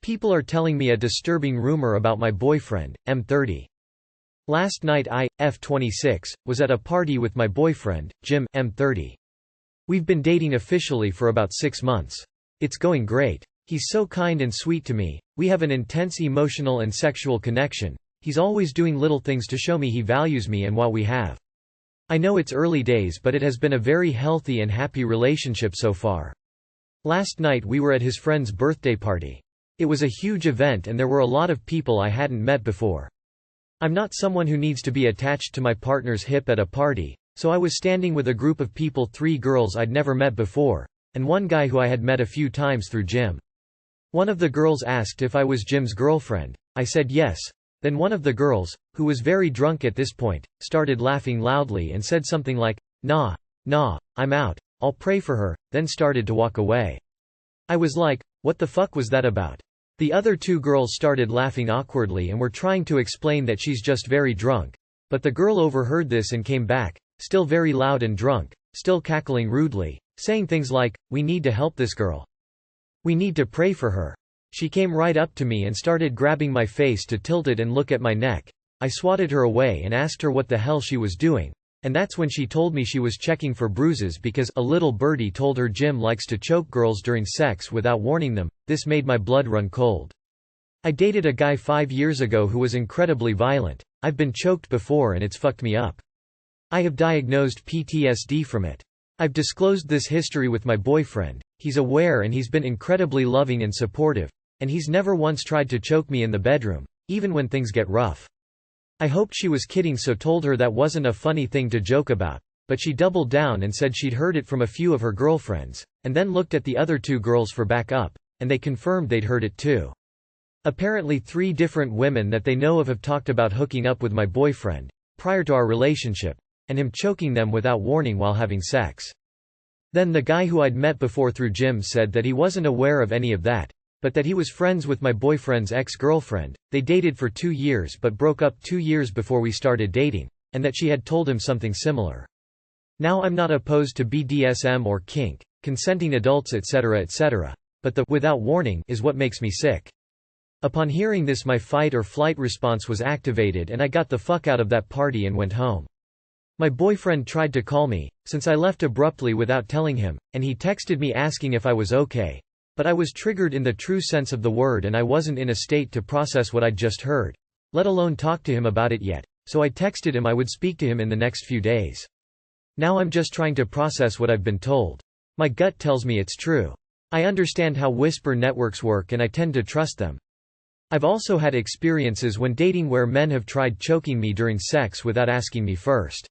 People are telling me a disturbing rumor about my boyfriend, M30. Last night I, F26, was at a party with my boyfriend, Jim, M30. We've been dating officially for about 6 months. It's going great. He's so kind and sweet to me, we have an intense emotional and sexual connection. He's always doing little things to show me he values me and what we have. I know it's early days, but it has been a very healthy and happy relationship so far. Last night we were at his friend's birthday party. It was a huge event and there were a lot of people I hadn't met before. I'm not someone who needs to be attached to my partner's hip at a party, so I was standing with a group of people, 3 girls I'd never met before, and one guy who I had met a few times through Jim. One of the girls asked if I was Jim's girlfriend. I said yes. Then one of the girls, who was very drunk at this point, started laughing loudly and said something like, "Nah, I'm out, I'll pray for her," then started to walk away. I was like, what the fuck was that about? The other 2 girls started laughing awkwardly and were trying to explain that she's just very drunk, but the girl overheard this and came back, still very loud and drunk, still cackling rudely, saying things like, "We need to help this girl. We need to pray for her." She came right up to me and started grabbing my face to tilt it and look at my neck. I swatted her away and asked her what the hell she was doing, and that's when she told me she was checking for bruises because a little birdie told her Jim likes to choke girls during sex without warning them. This made my blood run cold. I dated a guy 5 years ago who was incredibly violent. I've been choked before and it's fucked me up. I have diagnosed PTSD from it. I've disclosed this history with my boyfriend. He's aware and he's been incredibly loving and supportive, and he's never once tried to choke me in the bedroom, even when things get rough. I hoped she was kidding, so told her that wasn't a funny thing to joke about, but she doubled down and said she'd heard it from a few of her girlfriends, and then looked at the other 2 girls for backup, and they confirmed they'd heard it too. Apparently 3 different women that they know of have talked about hooking up with my boyfriend, prior to our relationship, and him choking them without warning while having sex. Then the guy who I'd met before through Jim said that he wasn't aware of any of that, but that he was friends with my boyfriend's ex-girlfriend. They dated for 2 years but broke up 2 years before we started dating, and that she had told him something similar. Now I'm not opposed to BDSM or kink, consenting adults etc., but the "without warning" is what makes me sick. Upon hearing this, my fight or flight response was activated and I got the fuck out of that party and went home. My boyfriend tried to call me, since I left abruptly without telling him, and he texted me asking if I was okay. But I was triggered in the true sense of the word and I wasn't in a state to process what I'd just heard, let alone talk to him about it yet, so I texted him I would speak to him in the next few days. Now I'm just trying to process what I've been told. My gut tells me it's true. I understand how whisper networks work and I tend to trust them. I've also had experiences when dating where men have tried choking me during sex without asking me first.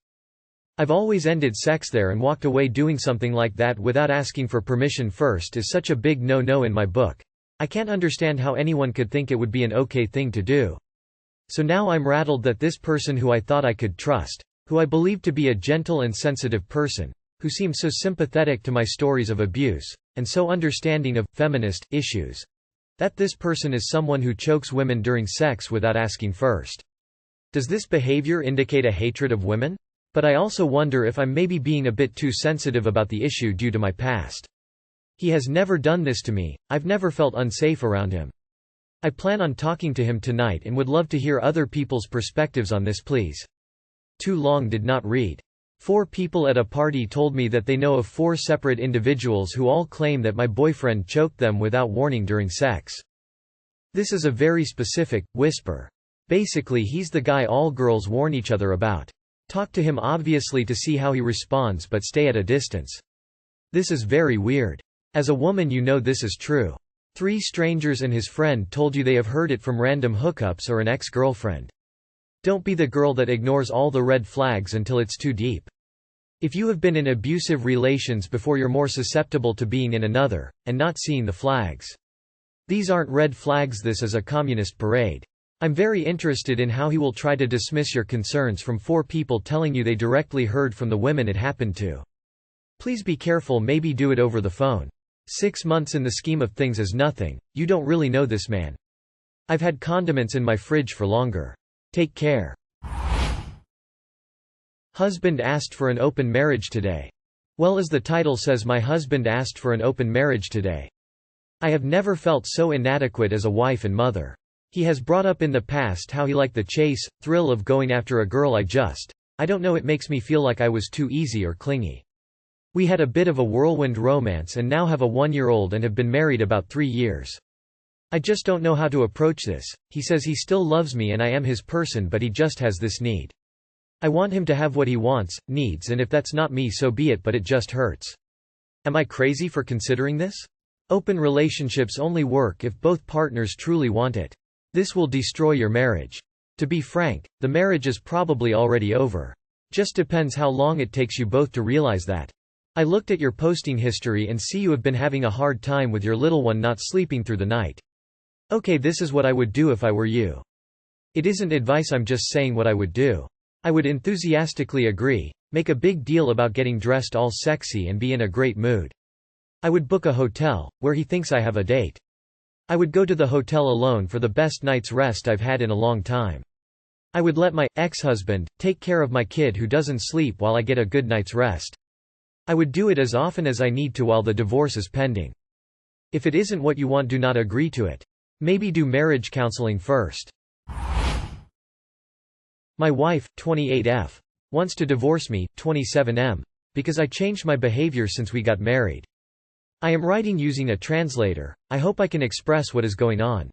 I've always ended sex there and walked away. Doing something like that without asking for permission first is such a big no-no in my book. I can't understand how anyone could think it would be an okay thing to do. So now I'm rattled that this person who I thought I could trust, who I believed to be a gentle and sensitive person, who seemed so sympathetic to my stories of abuse, and so understanding of feminist issues, that this person is someone who chokes women during sex without asking first. Does this behavior indicate a hatred of women? But I also wonder if I'm maybe being a bit too sensitive about the issue due to my past. He has never done this to me, I've never felt unsafe around him. I plan on talking to him tonight and would love to hear other people's perspectives on this, please. Too long did not read. 4 people at a party told me that they know of 4 separate individuals who all claim that my boyfriend choked them without warning during sex. This is a very specific whisper. Basically he's the guy all girls warn each other about. Talk to him obviously to see how he responds, but stay at a distance. This is very weird. As a woman you know this is true. 3 strangers and his friend told you they have heard it from random hookups or an ex-girlfriend. Don't be the girl that ignores all the red flags until it's too deep. If you have been in abusive relations before, you're more susceptible to being in another, and not seeing the flags. These aren't red flags, this is a communist parade. I'm very interested in how he will try to dismiss your concerns from 4 people telling you they directly heard from the women it happened to. Please be careful, maybe do it over the phone. 6 months in the scheme of things is nothing, you don't really know this man. I've had condiments in my fridge for longer. Take care. Husband asked for an open marriage today. Well, as the title says, my husband asked for an open marriage today. I have never felt so inadequate as a wife and mother. He has brought up in the past how he liked the chase, thrill of going after a girl. I don't know, it makes me feel like I was too easy or clingy. We had a bit of a whirlwind romance and now have a 1-year-old and have been married about 3 years. I just don't know how to approach this. He says he still loves me and I am his person, but he just has this need. I want him to have what he wants, needs, and if that's not me, so be it, but it just hurts. Am I crazy for considering this? Open relationships only work if both partners truly want it. This will destroy your marriage. To be frank, the marriage is probably already over. Just depends how long it takes you both to realize that. I looked at your posting history and see you have been having a hard time with your little one not sleeping through the night. Okay, this is what I would do if I were you. It isn't advice, I'm just saying what I would do. I would enthusiastically agree, make a big deal about getting dressed all sexy and be in a great mood. I would book a hotel, where he thinks I have a date. I would go to the hotel alone for the best night's rest I've had in a long time. I would let my ex-husband take care of my kid who doesn't sleep while I get a good night's rest. I would do it as often as I need to while the divorce is pending. If it isn't what you want, do not agree to it. Maybe do marriage counseling first. My wife, 28F, wants to divorce me, 27M, because I changed my behavior since we got married. I am writing using a translator. I hope I can express what is going on.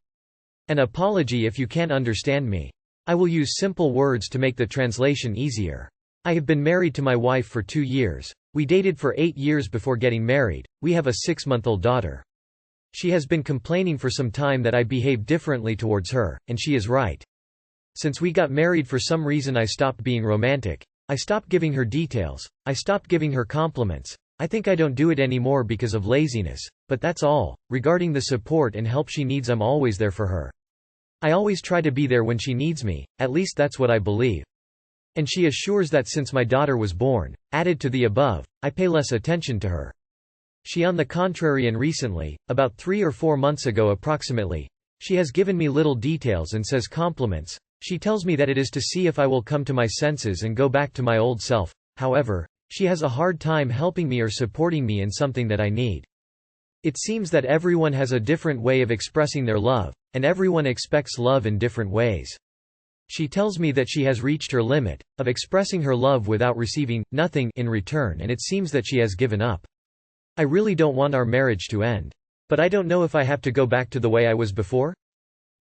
An apology if you can't understand me. I will use simple words to make the translation easier. I have been married to my wife for 2 years. We dated for 8 years before getting married. We have a 6-month-old daughter. She has been complaining for some time that I behave differently towards her, and she is right. Since we got married, for some reason I stopped being romantic. I stopped giving her details. I stopped giving her compliments. I think I don't do it anymore because of laziness, but that's all. Regarding the support and help she needs, I'm always there for her. I always try to be there when she needs me, at least that's what I believe. And she assures that since my daughter was born, added to the above, I pay less attention to her. She, on the contrary, and recently, about 3 or 4 months ago approximately, she has given me little details and says compliments. She tells me that it is to see if I will come to my senses and go back to my old self. However, she has a hard time helping me or supporting me in something that I need. It seems that everyone has a different way of expressing their love, and everyone expects love in different ways. She tells me that she has reached her limit of expressing her love without receiving nothing in return, and it seems that she has given up. I really don't want our marriage to end. But I don't know if I have to go back to the way I was before?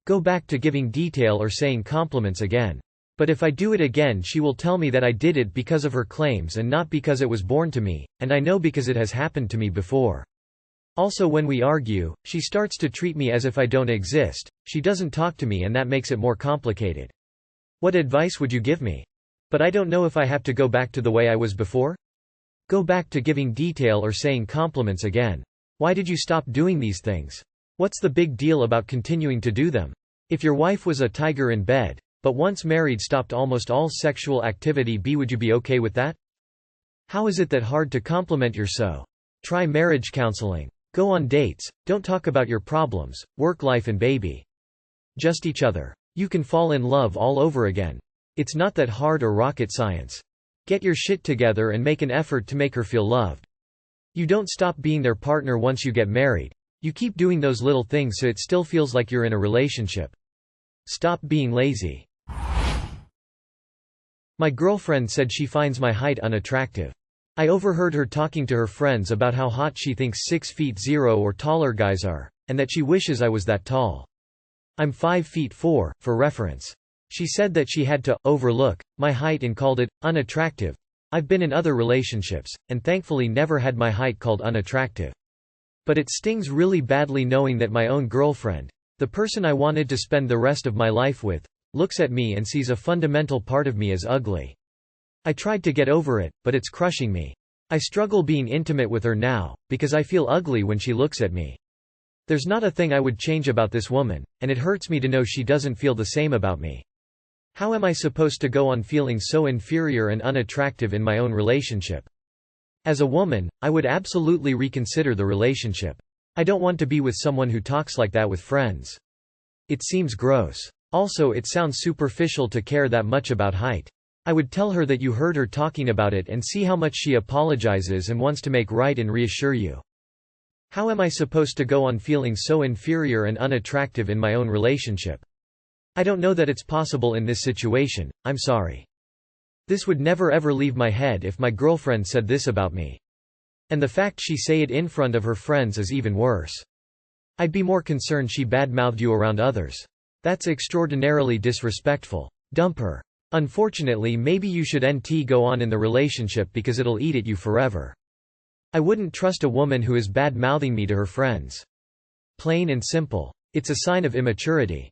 Go back to giving detail or saying compliments again. But if I do it again, she will tell me that I did it because of her claims and not because it was born to me, and I know because it has happened to me before. Also, when we argue, she starts to treat me as if I don't exist. She doesn't talk to me, and that makes it more complicated. What advice would you give me? But I don't know if I have to go back to the way I was before? Go back to giving detail or saying compliments again. Why did you stop doing these things? What's the big deal about continuing to do them? If your wife was a tiger in bed, but once married stopped almost all sexual activity, would you be okay with that? How is it that hard to compliment your so? Try marriage counseling. Go on dates, don't talk about your problems, work life and baby. Just each other. You can fall in love all over again. It's not that hard or rocket science. Get your shit together and make an effort to make her feel loved. You don't stop being their partner once you get married. You keep doing those little things so it still feels like you're in a relationship. Stop being lazy. My girlfriend said she finds my height unattractive. I overheard her talking to her friends about how hot she thinks 6'0" or taller guys are, and that she wishes I was that tall. I'm 5'4", for reference. She said that she had to overlook my height and called it unattractive. I've been in other relationships, and thankfully never had my height called unattractive. But it stings really badly knowing that my own girlfriend, the person I wanted to spend the rest of my life with, looks at me and sees a fundamental part of me as ugly. I tried to get over it, but it's crushing me. I struggle being intimate with her now, because I feel ugly when she looks at me. There's not a thing I would change about this woman, and it hurts me to know she doesn't feel the same about me. How am I supposed to go on feeling so inferior and unattractive in my own relationship? As a woman, I would absolutely reconsider the relationship. I don't want to be with someone who talks like that with friends. It seems gross. Also, it sounds superficial to care that much about height. I would tell her that you heard her talking about it and see how much she apologizes and wants to make right and reassure you. How am I supposed to go on feeling so inferior and unattractive in my own relationship? I don't know that it's possible in this situation, I'm sorry. This would never ever leave my head if my girlfriend said this about me. And the fact she say it in front of her friends is even worse. I'd be more concerned she bad-mouthed you around others. That's extraordinarily disrespectful. Dump her. Unfortunately, maybe you should go on in the relationship because it'll eat at you forever. I wouldn't trust a woman who is bad-mouthing me to her friends. Plain and simple. It's a sign of immaturity.